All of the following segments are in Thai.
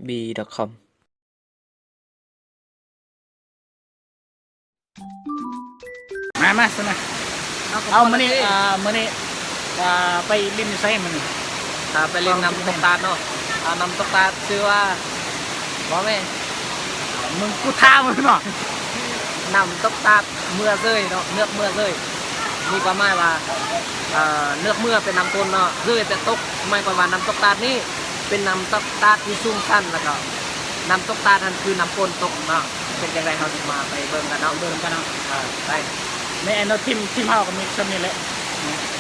b.com มาสนะเอามานี่มานี่ไปริมไซมันนี่ไปเล่นน้ำตกตาดเนาะน้ำตกตาดชื่อว่าว่าแม่มึงกูท้ามึงเนาะน้ำตกตาดเมื่อเลยเนาะเนื้อเมื่อเลยมีความหมายว่าเนื้อเมื่อเป็นน้ำต้นเนาะเลยเป็นตกหมายความว่าน้ำตกตาดนี่เป็นน้ำตกตาดที่สูงชันแล้วก็น้ำตกตาดนั่นคือน้ำปนตกเนาะเป็นยังไงเขาจะมาไปเบิ่งกันเนาะไปในแอนโนทีมเฮาก็มีสมีแหละ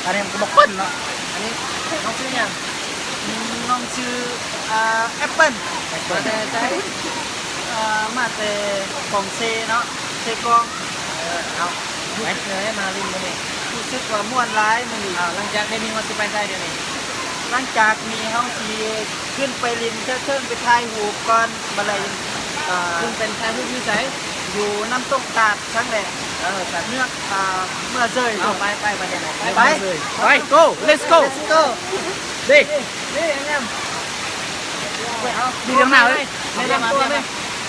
อันนี้มันก็บอกเปิ้ลเนาะอันนี้น้องชื่อยังน้องชื่อแอปเปิ้ลมาแต่ใจมาแต่ของเซเนาะเซกองเอาไปเลยมาลินมาเนี่ยรู้สึกว่าม่วนร้ายมันนี่หลังจากได้มีวันสิไปได้เดี๋ยวนี้หลังจากมีเฮาทีขึ้นไปลินเชิญไปถ่ายรูปก่อนบ่ไรคุณเป็นชายผู้มีใจอยู่น้ำตกตาดครั้งแรกจากเมื่อเจยไปเดี๋ยวไป go let's go ดิยังดีเรื่องหนาวเลยไม่ได้มาเลย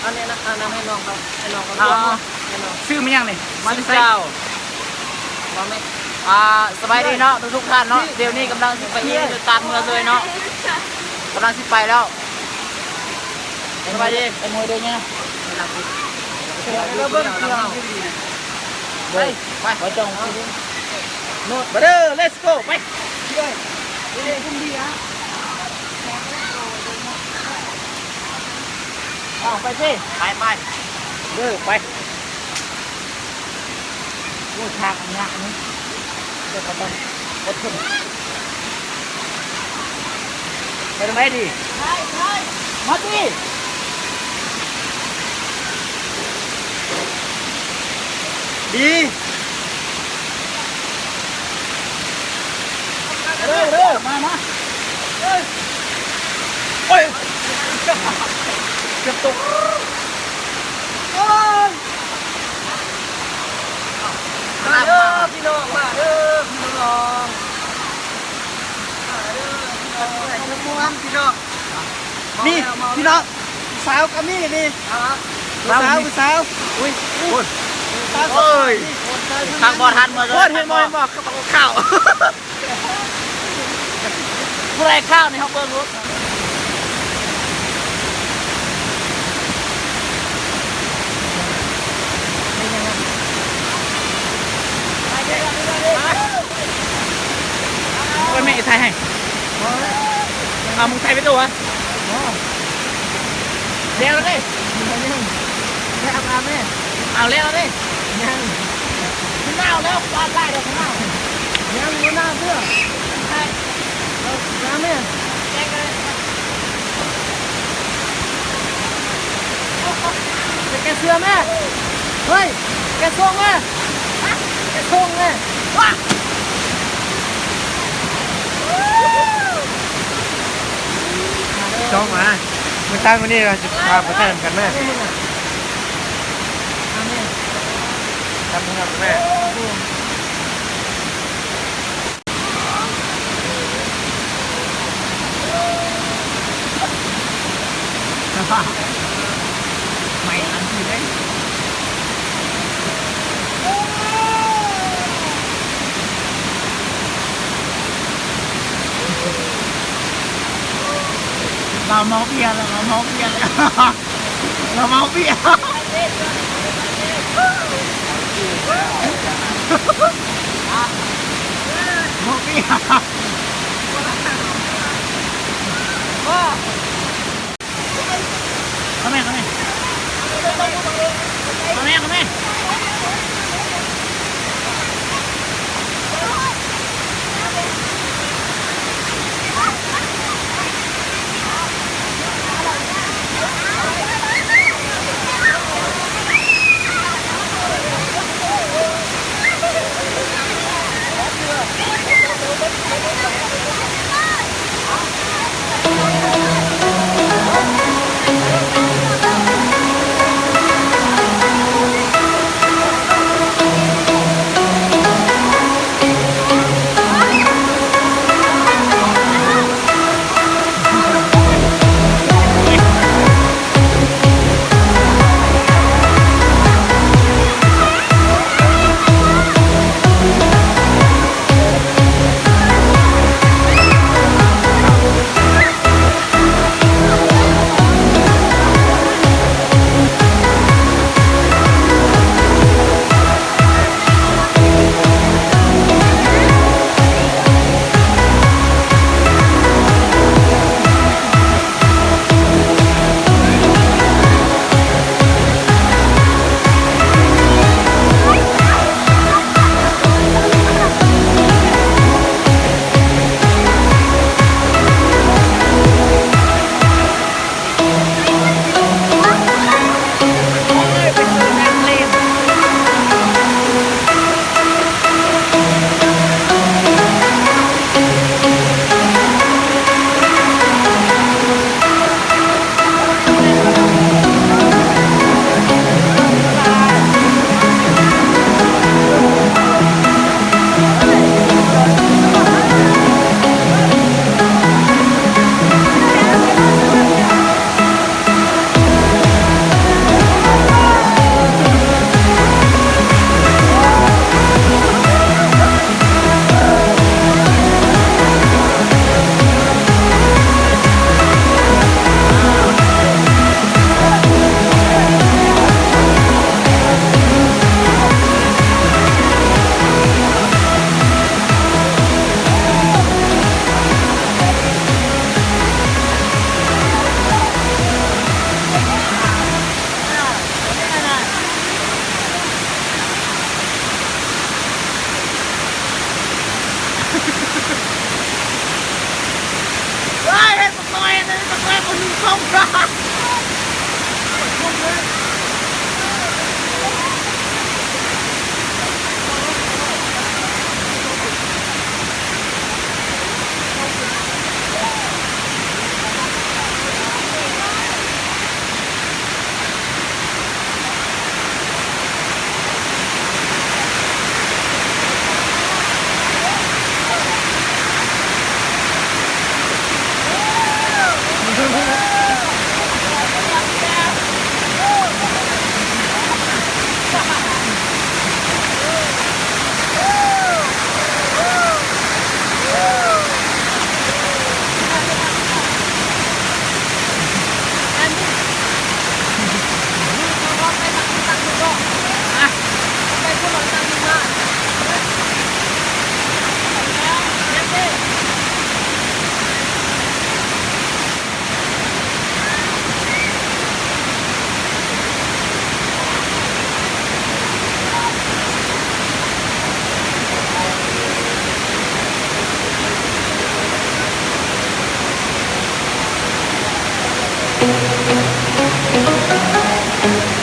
อันนี้นะนำให้น้องเขาชื่อมันยังนี่มาดิเจ้าว่าไหมสบายดีเนาะทุกท่านเนาะเดี๋ยวนี้กำลังไปยืนตามเมืองเลยเนาะกำลังสิไปแล้วสบายดีไปมวยด้วยเนี่ยเราเบิ้งเรื่องไปจงโน้ตไปเด้อ let's go ไปด้วยคุณดีฮะไปสิไปเด้อไปโอ้ฉากอันนี้นี่เดี๋ยวก็ต้องอดทนไปตรงไหนดีมาดิดีเร็วมาโอ้ยเกือบตกโอ้ยมาเด้อพี่น้องมาเด้อพี่น้องพี่น้องนี่พี่น้องสาวกับมี่นี่สาวอุ้ยโอ้ยทางบอทันมาเลยเห็นมอยบอกข้าวผู้ใดข้าวในห้องเบิ้งรถโอ้ยแม่ไทยให้มึงไทยไปตัวเร็วเลยแม่อาบแม่เอาเร็วเลยยังขึ้นหน้าแล้วปาดได้เดี๋ยวขึ้นหน้ายังขึ้นหน้าเพื่อใช่น้ำแม่แจ้งเลยแกเสือแม่เฮ้ยแกส่งแม่แกส่งแม่ว้าจ้องมาเมื่อตั้งวันนี้เราจะพาไปเต้นกันแม่ทำงานแม่ไม่อันที่ไหนเราเมาเบียร์แล้วเราเมาเบียร์แล้วเราเมาเบียร์เมาเบียร์เข้าแม่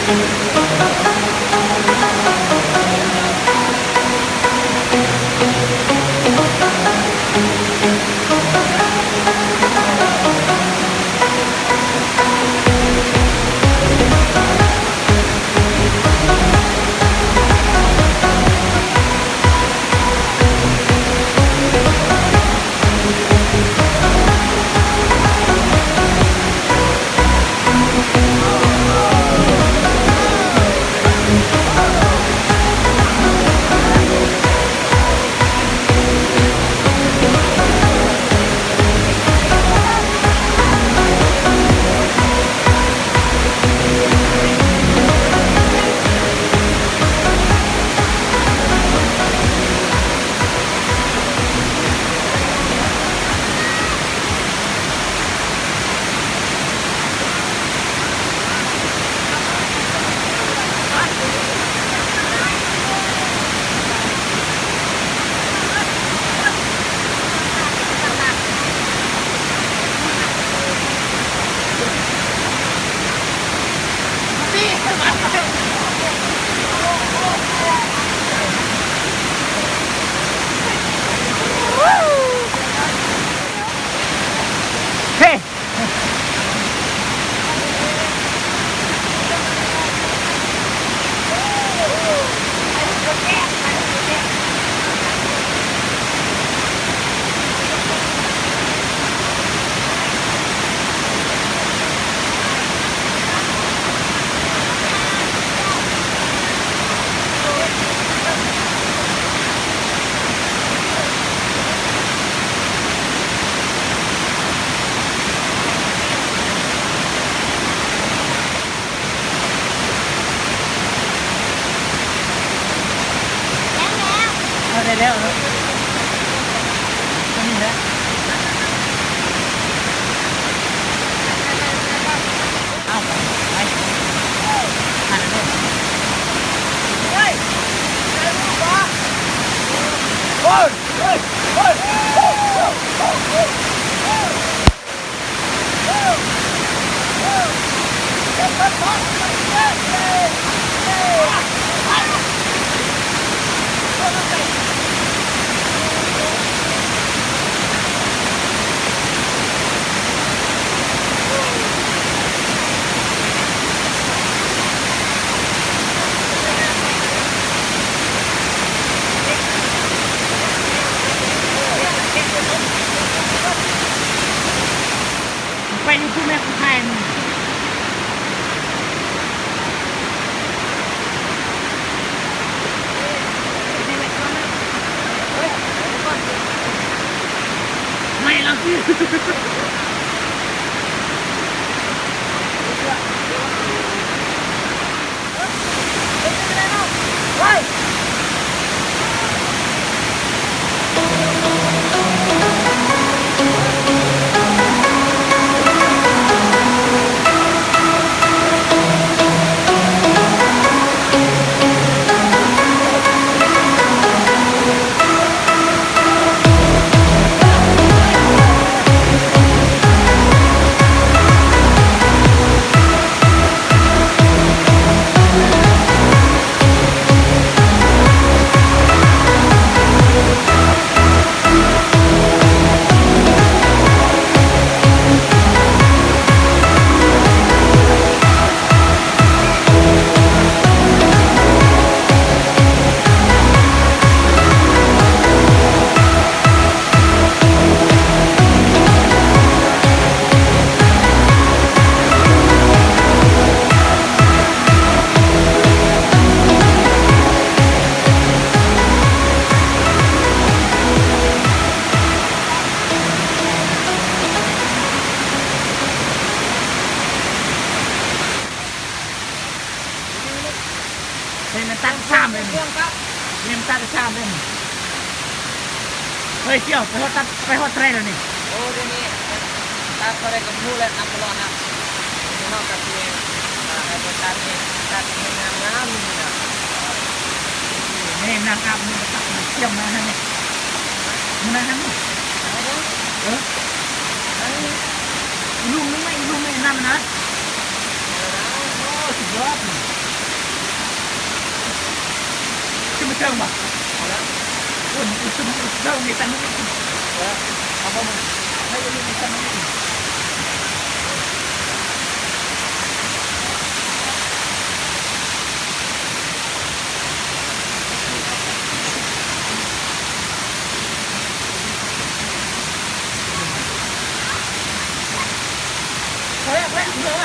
เฮ้ได้แล้วเนาะนี่แหละเอาไปผ่านแล้วเฮ้ยโอ้ยเฮ้ยเฮ้ยไปอยู่ที่แม่คุณแทนไม่แล้วสิเป็นตั้งชามเลยเนี่ยตั้งชามเลยเฮ้ยเสี่ยวไปฮอตไตรแล้วนี่ โอ้เดี๋ยวนี้ตาเขาได้กำพูแล้วนับตลอดนะนอกจากที่ไอ้บริษัทนี้การเงินงานนี่นะ นี่นางอาบนี่ตักเสี่ยวมาให้เนี่ยมาให้เนี่ยลุงนึกไม่ลุงไม่นำนะโอ้สุดยอด เชิงป่ะเอาแล้วอุ่นเชิงมีแต่ไม่กินเอาไปมันไม่ได้มีแต่ไม่กินเฮ้ยเฮ้ยเฮ้ย